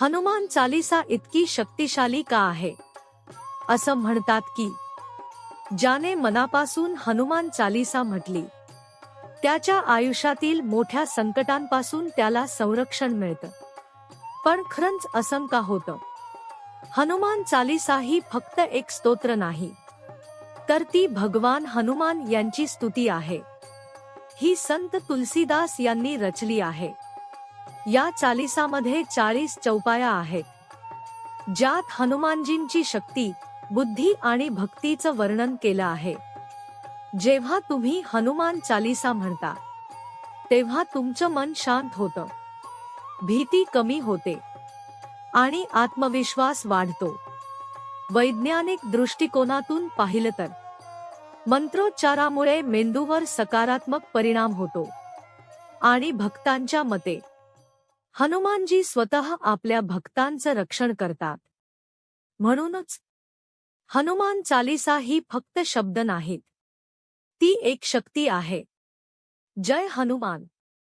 हनुमान चालीसा इतकी शक्तिशाली का आहे? असं म्हणतात की ज्याने मनापासून हनुमान चालीसा म्हटली त्याच्या आयुष्यातील मोठ्या संकटांपासून त्याला संरक्षण मिळतं. पण खरंच असं का होतं? हनुमान चालीसा ही फक्त एक स्तोत्र नाही, तर ती भगवान हनुमान यांची स्तुती आहे. ही संत तुलसीदास यांनी रचली आहे. या चालीसामध्ये 40 चौपाया आहेत, ज्यात हनुमानजींची शक्ती, बुद्धी आणि भक्तीचं वर्णन केलं आहे. जेव्हा तुम्ही हनुमान चालीसा म्हणता तेव्हा तुमचं मन शांत होतं, भीती कमी होते आणि आत्मविश्वास वाढतो. वैज्ञानिक दृष्टिकोनातून पाहिलं तर मंत्रोच्चारामुळे मेंदूवर सकारात्मक परिणाम होतो आणि भक्तांच्या मते हनुमानजी स्वतः आपल्या भक्तांचं रक्षण करतात. म्हणूनच हनुमान चालीसा ही फक्त शब्द नाहीत, ती एक शक्ती आहे. जय हनुमान.